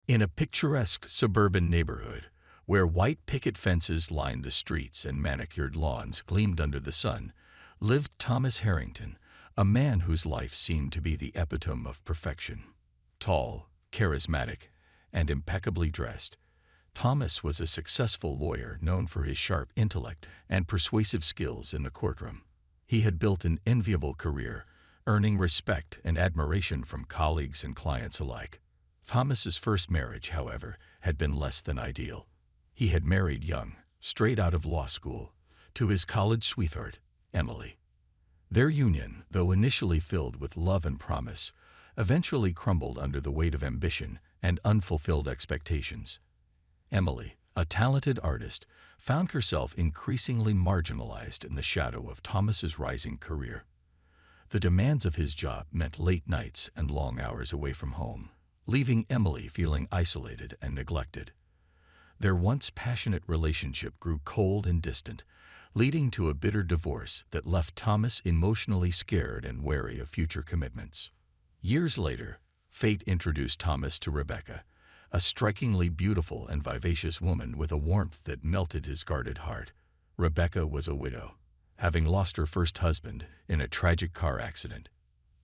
In a picturesque suburban neighborhood, where white picket fences lined the streets and manicured lawns gleamed under the sun, lived Thomas Harrington, a man whose life seemed to be the epitome of perfection. Tall, charismatic, and impeccably dressed, Thomas was a successful lawyer known for his sharp intellect and persuasive skills in the courtroom. He had built an enviable career, earning respect and admiration from colleagues and clients alike. Thomas's first marriage, however, had been less than ideal. He had married young, straight out of law school, to his college sweetheart, Emily. Their union, though initially filled with love and promise, eventually crumbled under the weight of ambition and unfulfilled expectations. Emily, a talented artist, found herself increasingly marginalized in the shadow of Thomas's rising career. The demands of his job meant late nights and long hours away from home, leaving Emily feeling isolated and neglected. Their once passionate relationship grew cold and distant, leading to a bitter divorce that left Thomas emotionally scared and wary of future commitments. Years later, fate introduced Thomas to Rebecca, a strikingly beautiful and vivacious woman with a warmth that melted his guarded heart. Rebecca was a widow, having lost her first husband in a tragic car accident.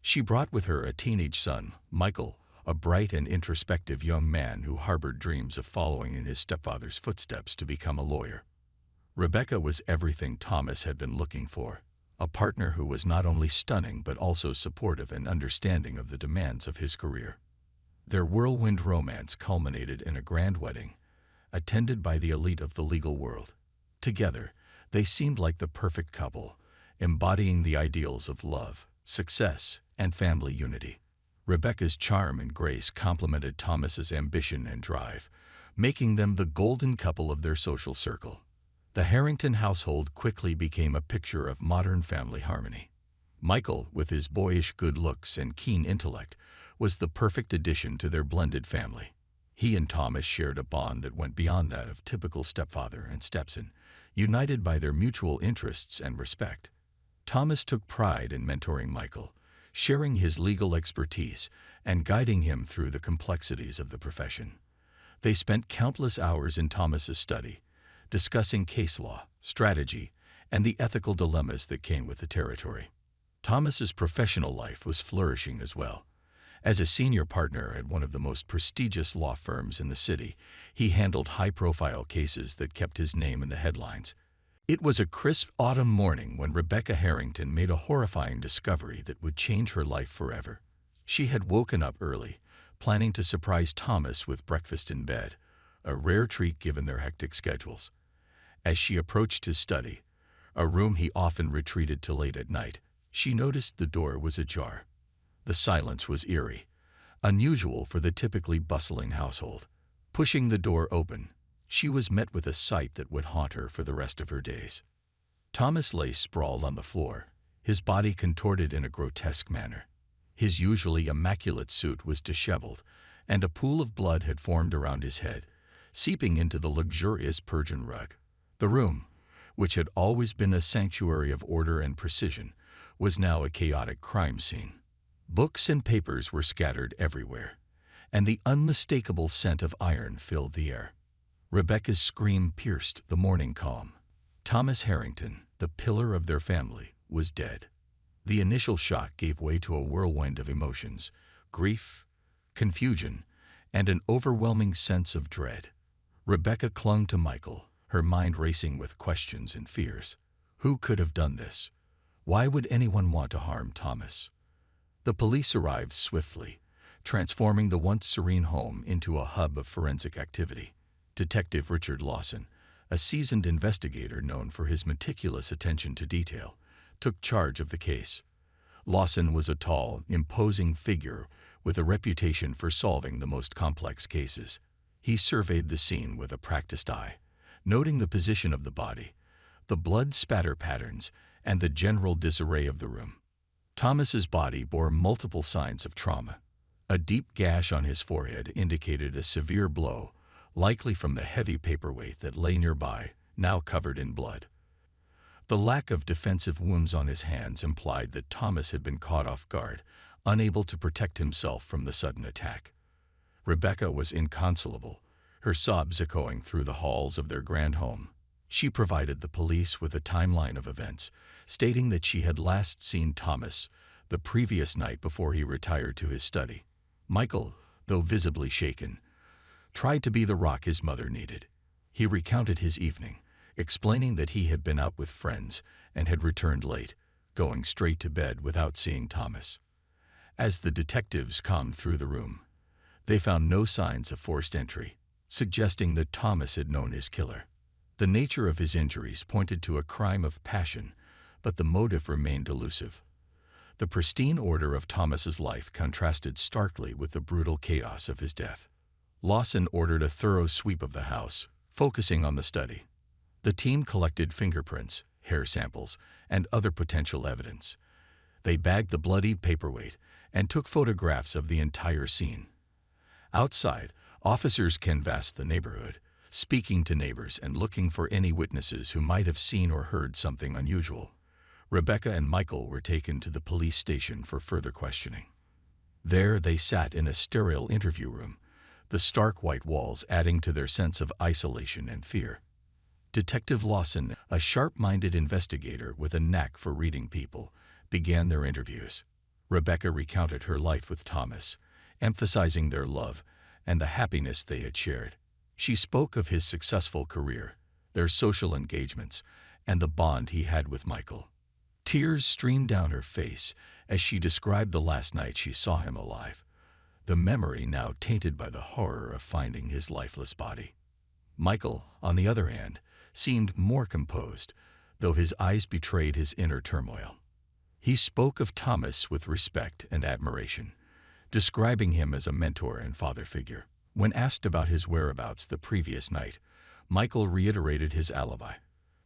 She brought with her a teenage son, Michael, a bright and introspective young man who harbored dreams of following in his stepfather's footsteps to become a lawyer. Rebecca was everything Thomas had been looking for, a partner who was not only stunning but also supportive and understanding of the demands of his career. Their whirlwind romance culminated in a grand wedding, attended by the elite of the legal world. Together, they seemed like the perfect couple, embodying the ideals of love, success, and family unity. Rebecca's charm and grace complemented Thomas's ambition and drive, making them the golden couple of their social circle. The Harrington household quickly became a picture of modern family harmony. Michael, with his boyish good looks and keen intellect, was the perfect addition to their blended family. He and Thomas shared a bond that went beyond that of typical stepfather and stepson, united by their mutual interests and respect. Thomas took pride in mentoring Michael, sharing his legal expertise and guiding him through the complexities of the profession. They spent countless hours in Thomas's study, discussing case law, strategy, and the ethical dilemmas that came with the territory. Thomas's professional life was flourishing as well. As a senior partner at one of the most prestigious law firms in the city, he handled high-profile cases that kept his name in the headlines. It was a crisp autumn morning when Rebecca Harrington made a horrifying discovery that would change her life forever. She had woken up early, planning to surprise Thomas with breakfast in bed, a rare treat given their hectic schedules. As she approached his study, a room he often retreated to late at night, she noticed the door was ajar. The silence was eerie, unusual for the typically bustling household. Pushing the door open, she was met with a sight that would haunt her for the rest of her days. Thomas lay sprawled on the floor, his body contorted in a grotesque manner. His usually immaculate suit was disheveled, and a pool of blood had formed around his head, seeping into the luxurious Persian rug. The room, which had always been a sanctuary of order and precision, was now a chaotic crime scene. Books and papers were scattered everywhere, and the unmistakable scent of iron filled the air. Rebecca's scream pierced the morning calm. Thomas Harrington, the pillar of their family, was dead. The initial shock gave way to a whirlwind of emotions, grief, confusion, and an overwhelming sense of dread. Rebecca clung to Michael, her mind racing with questions and fears. Who could have done this? Why would anyone want to harm Thomas? The police arrived swiftly, transforming the once serene home into a hub of forensic activity. Detective Richard Lawson, a seasoned investigator known for his meticulous attention to detail, took charge of the case. Lawson was a tall, imposing figure with a reputation for solving the most complex cases. He surveyed the scene with a practiced eye, noting the position of the body, the blood spatter patterns, and the general disarray of the room. Thomas's body bore multiple signs of trauma. A deep gash on his forehead indicated a severe blow, likely from the heavy paperweight that lay nearby, now covered in blood. The lack of defensive wounds on his hands implied that Thomas had been caught off guard, unable to protect himself from the sudden attack. Rebecca was inconsolable, her sobs echoing through the halls of their grand home. She provided the police with a timeline of events, stating that she had last seen Thomas the previous night before he retired to his study. Michael, though visibly shaken, tried to be the rock his mother needed. He recounted his evening, explaining that he had been out with friends and had returned late, going straight to bed without seeing Thomas. As the detectives combed through the room, they found no signs of forced entry, suggesting that Thomas had known his killer. The nature of his injuries pointed to a crime of passion, but the motive remained elusive. The pristine order of Thomas's life contrasted starkly with the brutal chaos of his death. Lawson ordered a thorough sweep of the house, focusing on the study. The team collected fingerprints, hair samples, and other potential evidence. They bagged the bloodied paperweight and took photographs of the entire scene. Outside, officers canvassed the neighborhood, speaking to neighbors and looking for any witnesses who might have seen or heard something unusual. Rebecca and Michael were taken to the police station for further questioning. There they sat in a sterile interview room, the stark white walls adding to their sense of isolation and fear. Detective Lawson, a sharp-minded investigator with a knack for reading people, began their interviews. Rebecca recounted her life with Thomas, emphasizing their love and the happiness they had shared. She spoke of his successful career, their social engagements, and the bond he had with Michael. Tears streamed down her face as she described the last night she saw him alive, the memory now tainted by the horror of finding his lifeless body. Michael, on the other hand, seemed more composed, though his eyes betrayed his inner turmoil. He spoke of Thomas with respect and admiration, describing him as a mentor and father figure. When asked about his whereabouts the previous night, Michael reiterated his alibi,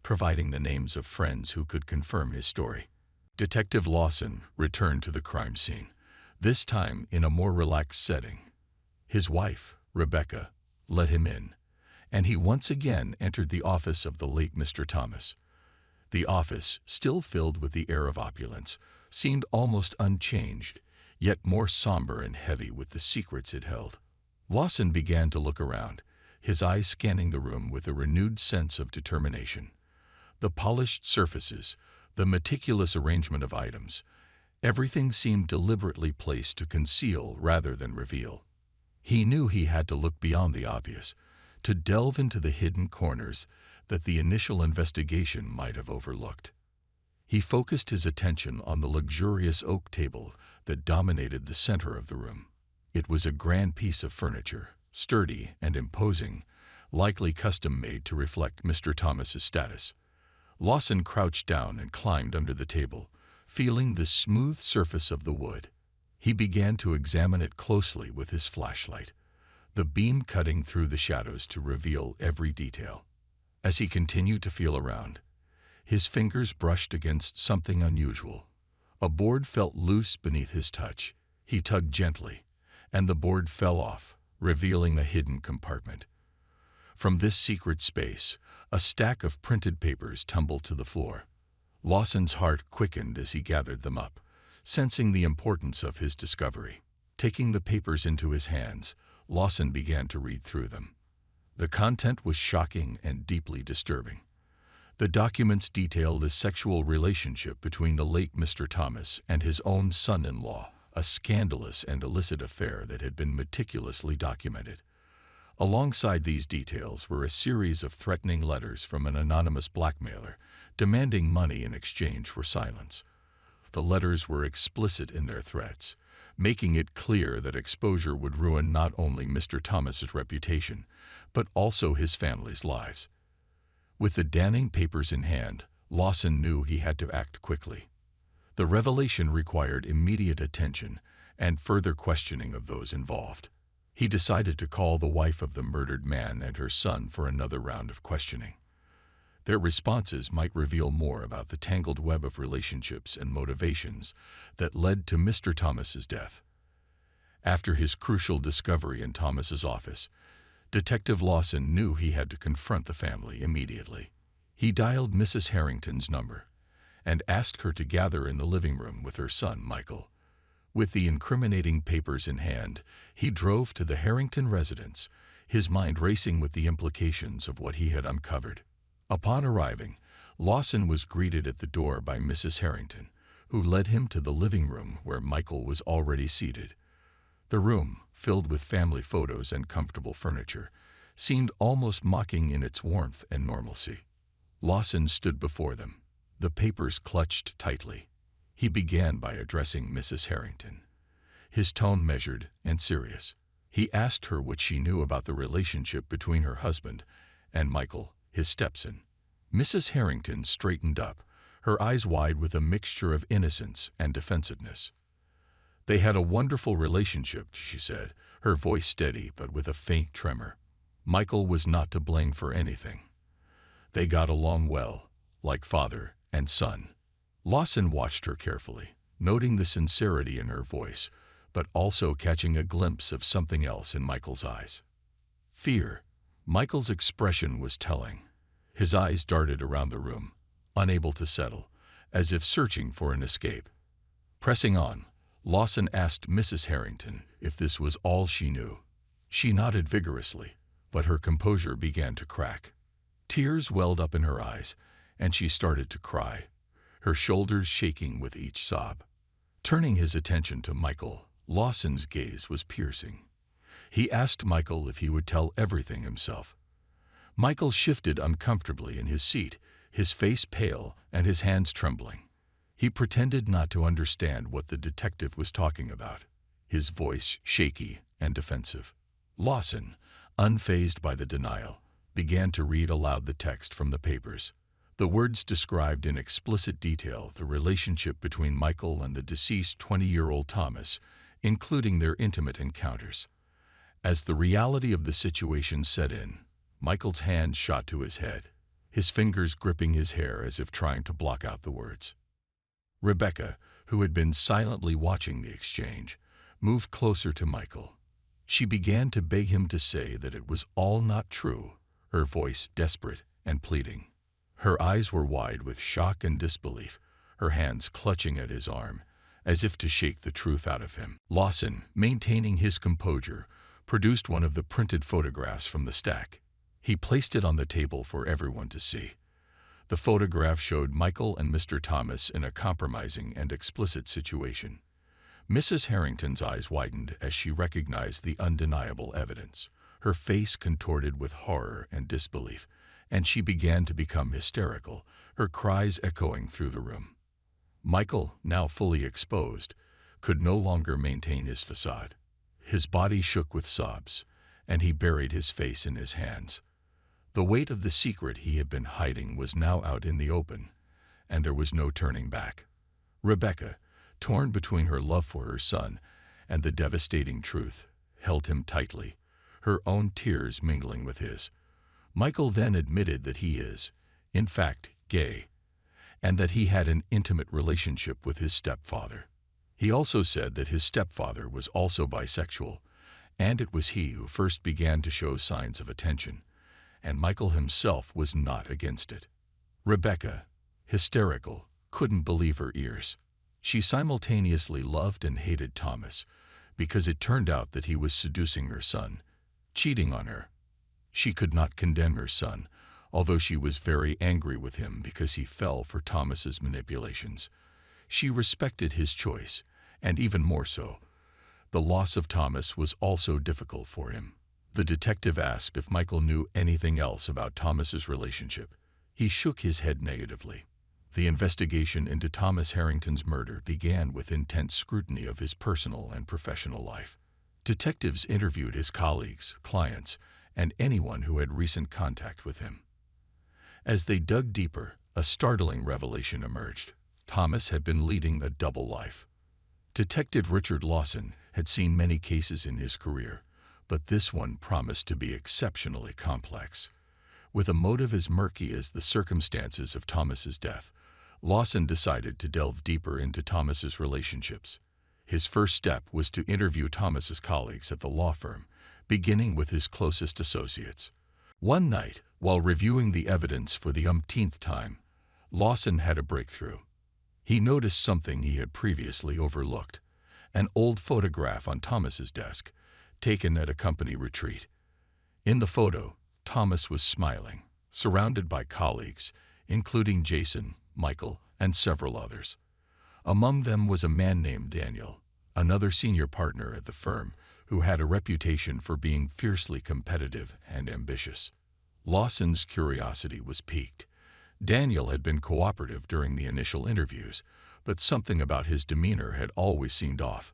providing the names of friends who could confirm his story. Detective Lawson returned to the crime scene, this time in a more relaxed setting. His wife, Rebecca, let him in, and he once again entered the office of the late Mr. Thomas. The office, still filled with the air of opulence, seemed almost unchanged, yet more somber and heavy with the secrets it held. Lawson began to look around, his eyes scanning the room with a renewed sense of determination. The polished surfaces, the meticulous arrangement of items, everything seemed deliberately placed to conceal rather than reveal. He knew he had to look beyond the obvious, to delve into the hidden corners that the initial investigation might have overlooked. He focused his attention on the luxurious oak table that dominated the center of the room. It was a grand piece of furniture, sturdy and imposing, likely custom-made to reflect Mr. Thomas's status. Lawson crouched down and climbed under the table, feeling the smooth surface of the wood. He began to examine it closely with his flashlight, the beam cutting through the shadows to reveal every detail. As he continued to feel around, his fingers brushed against something unusual. A board felt loose beneath his touch. He tugged gently, and the board fell off, revealing a hidden compartment. From this secret space, a stack of printed papers tumbled to the floor. Lawson's heart quickened as he gathered them up, sensing the importance of his discovery. Taking the papers into his hands, Lawson began to read through them. The content was shocking and deeply disturbing. The documents detailed a sexual relationship between the late Mr. Thomas and his own son-in-law, a scandalous and illicit affair that had been meticulously documented. Alongside these details were a series of threatening letters from an anonymous blackmailer, demanding money in exchange for silence. The letters were explicit in their threats, making it clear that exposure would ruin not only Mr. Thomas's reputation, but also his family's lives. With the damning papers in hand, Lawson knew he had to act quickly. The revelation required immediate attention and further questioning of those involved. He decided to call the wife of the murdered man and her son for another round of questioning. Their responses might reveal more about the tangled web of relationships and motivations that led to Mr. Thomas's death. After his crucial discovery in Thomas's office, Detective Lawson knew he had to confront the family immediately. He dialed Mrs. Harrington's number and asked her to gather in the living room with her son, Michael. With the incriminating papers in hand, he drove to the Harrington residence, his mind racing with the implications of what he had uncovered. Upon arriving, Lawson was greeted at the door by Mrs. Harrington, who led him to the living room where Michael was already seated. The room, filled with family photos and comfortable furniture, seemed almost mocking in its warmth and normalcy. Lawson stood before them, the papers clutched tightly. He began by addressing Mrs. Harrington, his tone measured and serious. He asked her what she knew about the relationship between her husband and Michael, his stepson. Mrs. Harrington straightened up, her eyes wide with a mixture of innocence and defensiveness. "They had a wonderful relationship," she said, her voice steady but with a faint tremor. "Michael was not to blame for anything. They got along well, like father and son." Lawson watched her carefully, noting the sincerity in her voice, but also catching a glimpse of something else in Michael's eyes. Fear. Michael's expression was telling. His eyes darted around the room, unable to settle, as if searching for an escape. Pressing on, Lawson asked Mrs. Harrington if this was all she knew. She nodded vigorously, but her composure began to crack. Tears welled up in her eyes, and she started to cry, her shoulders shaking with each sob. Turning his attention to Michael, Lawson's gaze was piercing. He asked Michael if he would tell everything himself. Michael shifted uncomfortably in his seat, his face pale and his hands trembling. He pretended not to understand what the detective was talking about, his voice shaky and defensive. Lawson, unfazed by the denial, began to read aloud the text from the papers. The words described in explicit detail the relationship between Michael and the deceased 20-year-old Thomas, including their intimate encounters. As the reality of the situation set in, Michael's hand shot to his head, his fingers gripping his hair as if trying to block out the words. Rebecca, who had been silently watching the exchange, moved closer to Michael. She began to beg him to say that it was all not true, her voice desperate and pleading. Her eyes were wide with shock and disbelief, her hands clutching at his arm, as if to shake the truth out of him. Lawson, maintaining his composure, produced one of the printed photographs from the stack. He placed it on the table for everyone to see. The photograph showed Michael and Mr. Thomas in a compromising and explicit situation. Mrs. Harrington's eyes widened as she recognized the undeniable evidence. Her face contorted with horror and disbelief, and she began to become hysterical, her cries echoing through the room. Michael, now fully exposed, could no longer maintain his facade. His body shook with sobs, and he buried his face in his hands. The weight of the secret he had been hiding was now out in the open, and there was no turning back. Rebecca, torn between her love for her son and the devastating truth, held him tightly, her own tears mingling with his. Michael then admitted that he is, in fact, gay, and that he had an intimate relationship with his stepfather. He also said that his stepfather was also bisexual, and it was he who first began to show signs of attention, and Michael himself was not against it. Rebecca, hysterical, couldn't believe her ears. She simultaneously loved and hated Thomas, because it turned out that he was seducing her son, cheating on her. She could not condemn her son, although she was very angry with him because he fell for Thomas's manipulations. She respected his choice, and even more so. The loss of Thomas was also difficult for him. The detective asked if Michael knew anything else about Thomas's relationship. He shook his head negatively. The investigation into Thomas Harrington's murder began with intense scrutiny of his personal and professional life. Detectives interviewed his colleagues, clients, and anyone who had recent contact with him. As they dug deeper, a startling revelation emerged. Thomas had been leading a double life. Detective Richard Lawson had seen many cases in his career, but this one promised to be exceptionally complex. With a motive as murky as the circumstances of Thomas's death, Lawson decided to delve deeper into Thomas's relationships. His first step was to interview Thomas's colleagues at the law firm, beginning with his closest associates. One night, while reviewing the evidence for the umpteenth time, Lawson had a breakthrough. He noticed something he had previously overlooked, an old photograph on Thomas's desk, taken at a company retreat. In the photo, Thomas was smiling, surrounded by colleagues, including Jason, Michael, and several others. Among them was a man named Daniel, another senior partner at the firm, who had a reputation for being fiercely competitive and ambitious. Lawson's curiosity was piqued. Daniel had been cooperative during the initial interviews, but something about his demeanor had always seemed off.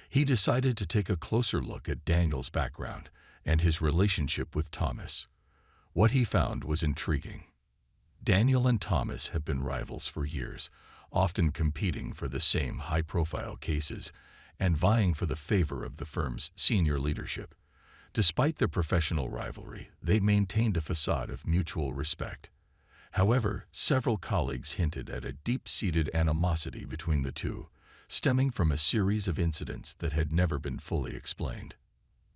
He decided to take a closer look at Daniel's background and his relationship with Thomas. What he found was intriguing. Daniel and Thomas have been rivals for years, often competing for the same high-profile cases and vying for the favor of the firm's senior leadership. Despite their professional rivalry, they maintained a facade of mutual respect. However, several colleagues hinted at a deep-seated animosity between the two, stemming from a series of incidents that had never been fully explained.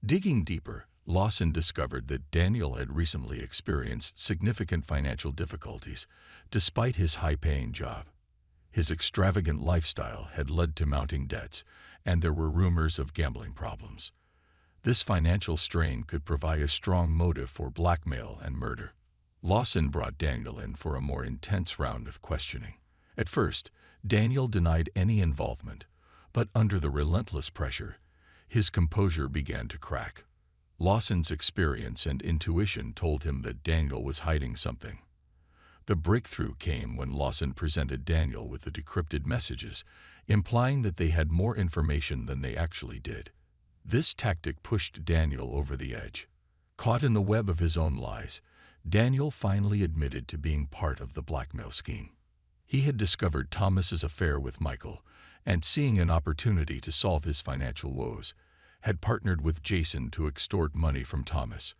Digging deeper, Lawson discovered that Daniel had recently experienced significant financial difficulties, despite his high-paying job. His extravagant lifestyle had led to mounting debts, and there were rumors of gambling problems. This financial strain could provide a strong motive for blackmail and murder. Lawson brought Daniel in for a more intense round of questioning. At first, Daniel denied any involvement, but under the relentless pressure, his composure began to crack. Lawson's experience and intuition told him that Daniel was hiding something. The breakthrough came when Lawson presented Daniel with the decrypted messages, implying that they had more information than they actually did. This tactic pushed Daniel over the edge. Caught in the web of his own lies, Daniel finally admitted to being part of the blackmail scheme. He had discovered Thomas's affair with Michael, and seeing an opportunity to solve his financial woes, had partnered with Jason to extort money from Thomas.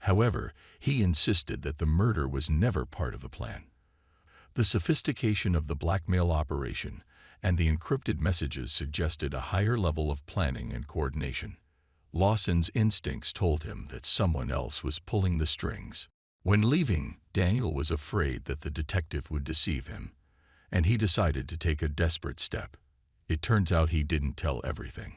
However, he insisted that the murder was never part of the plan. The sophistication of the blackmail operation and the encrypted messages suggested a higher level of planning and coordination. Lawson's instincts told him that someone else was pulling the strings. When leaving, Daniel was afraid that the detective would deceive him, and he decided to take a desperate step. It turns out he didn't tell everything.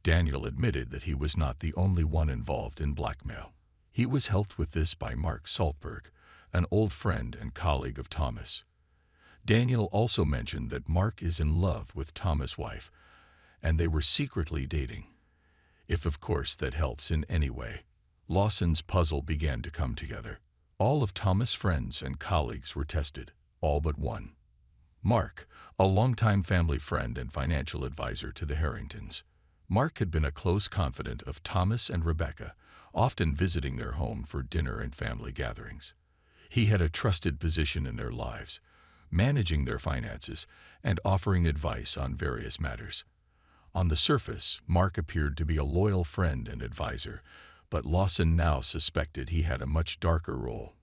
Daniel admitted that he was not the only one involved in blackmail. He was helped with this by Mark Saltberg, an old friend and colleague of Thomas. Daniel also mentioned that Mark is in love with Thomas' wife, and they were secretly dating. If, of course, that helps in any way. Lawson's puzzle began to come together. All of Thomas' friends and colleagues were tested, all but one. Mark, a longtime family friend and financial advisor to the Harringtons. Mark had been a close confidant of Thomas and Rebecca, often visiting their home for dinner and family gatherings. He had a trusted position in their lives, managing their finances and offering advice on various matters. On the surface, Mark appeared to be a loyal friend and advisor, but Lawson now suspected he had a much darker role.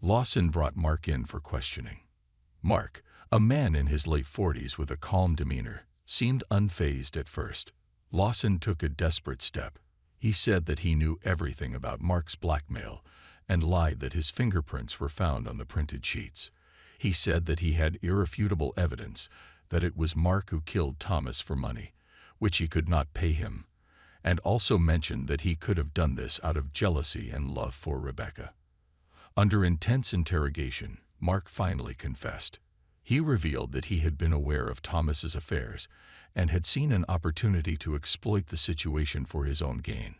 Lawson brought Mark in for questioning. Mark, a man in his late 40s with a calm demeanor, seemed unfazed at first. Lawson took a desperate step. He said that he knew everything about Mark's blackmail and lied that his fingerprints were found on the printed sheets. He said that he had irrefutable evidence that it was Mark who killed Thomas for money, which he could not pay him, and also mentioned that he could have done this out of jealousy and love for Rebecca. Under intense interrogation, Mark finally confessed. He revealed that he had been aware of Thomas's affairs and had seen an opportunity to exploit the situation for his own gain.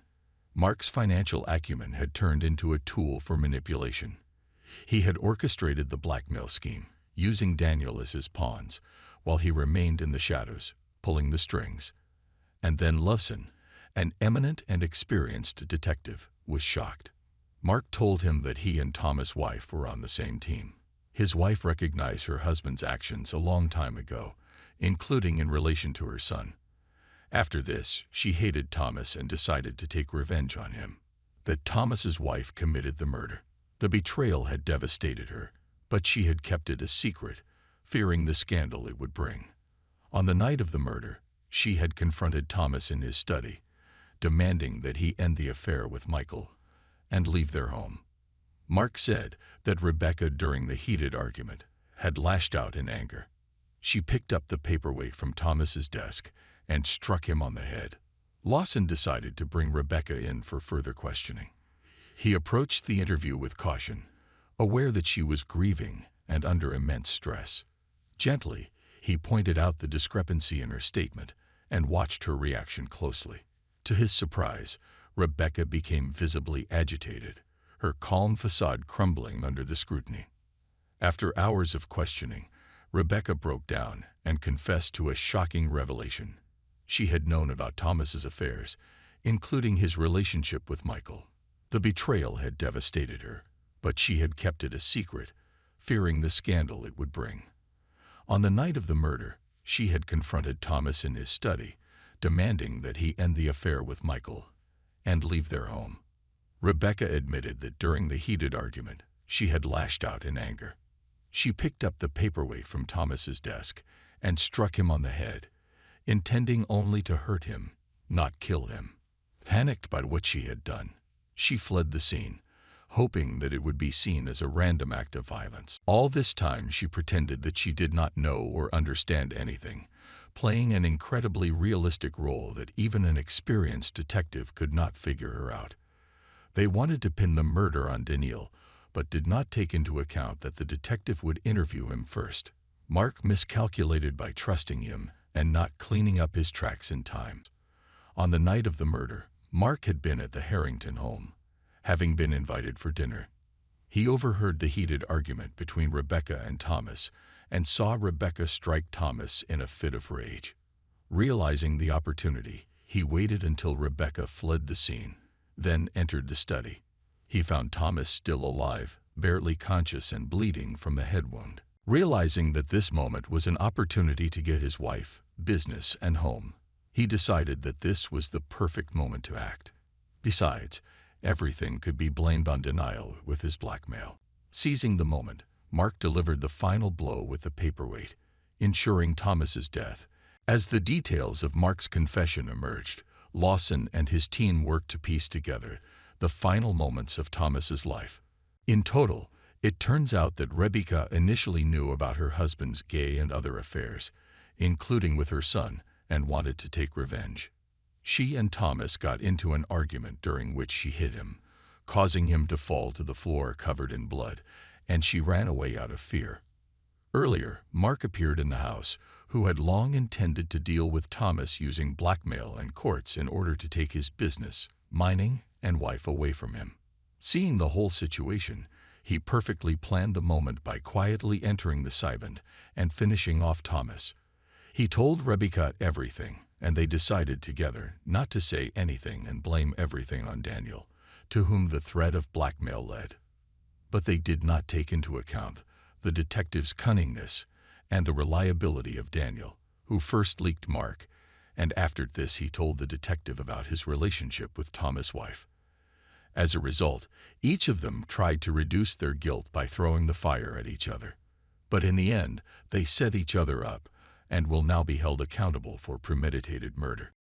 Mark's financial acumen had turned into a tool for manipulation. He had orchestrated the blackmail scheme, using Daniel as his pawns, while he remained in the shadows, pulling the strings. And then Lawson, an eminent and experienced detective, was shocked. Mark told him that he and Thomas' wife were on the same team. His wife recognized her husband's actions a long time ago, including in relation to her son. After this, she hated Thomas and decided to take revenge on him. That Thomas's wife committed the murder. The betrayal had devastated her, but she had kept it a secret, fearing the scandal it would bring. On the night of the murder, she had confronted Thomas in his study, demanding that he end the affair with Michael and leave their home. Mark said that Rebecca, during the heated argument, had lashed out in anger. She picked up the paperweight from Thomas's desk and struck him on the head. Lawson decided to bring Rebecca in for further questioning. He approached the interview with caution, aware that she was grieving and under immense stress. Gently, he pointed out the discrepancy in her statement and watched her reaction closely. To his surprise, Rebecca became visibly agitated, her calm facade crumbling under the scrutiny. After hours of questioning, Rebecca broke down and confessed to a shocking revelation. She had known about Thomas's affairs, including his relationship with Michael. The betrayal had devastated her, but she had kept it a secret, fearing the scandal it would bring. On the night of the murder, she had confronted Thomas in his study, demanding that he end the affair with Michael and leave their home. Rebecca admitted that during the heated argument, she had lashed out in anger. She picked up the paperweight from Thomas's desk and struck him on the head, intending only to hurt him, not kill him. Panicked by what she had done, she fled the scene, hoping that it would be seen as a random act of violence. All this time she pretended that she did not know or understand anything, playing an incredibly realistic role that even an experienced detective could not figure her out. They wanted to pin the murder on Daniel, but did not take into account that the detective would interview him first. Mark miscalculated by trusting him and not cleaning up his tracks in time. On the night of the murder, Mark had been at the Harrington home, having been invited for dinner. He overheard the heated argument between Rebecca and Thomas and saw Rebecca strike Thomas in a fit of rage. Realizing the opportunity, he waited until Rebecca fled the scene, then entered the study. He found Thomas still alive, barely conscious and bleeding from a head wound. Realizing that this moment was an opportunity to get his wife, business, and home, he decided that this was the perfect moment to act. Besides, everything could be blamed on denial with his blackmail. Seizing the moment, Mark delivered the final blow with the paperweight, ensuring Thomas's death. As the details of Mark's confession emerged, Lawson and his team worked to piece together the final moments of Thomas's life. In total, it turns out that Rebecca initially knew about her husband's gay and other affairs, including with her son, and wanted to take revenge. She and Thomas got into an argument during which she hit him, causing him to fall to the floor covered in blood, and she ran away out of fear. Earlier, Mark appeared in the house, who had long intended to deal with Thomas using blackmail and courts in order to take his business, mining, and wife away from him. Seeing the whole situation, he perfectly planned the moment by quietly entering the Syband and finishing off Thomas. He told Rebecca everything, and they decided together not to say anything and blame everything on Daniel, to whom the threat of blackmail led. But they did not take into account the detective's cunningness and the reliability of Daniel, who first leaked Mark, and after this he told the detective about his relationship with Thomas' wife. As a result, each of them tried to reduce their guilt by throwing the fire at each other. But in the end, they set each other up and will now be held accountable for premeditated murder.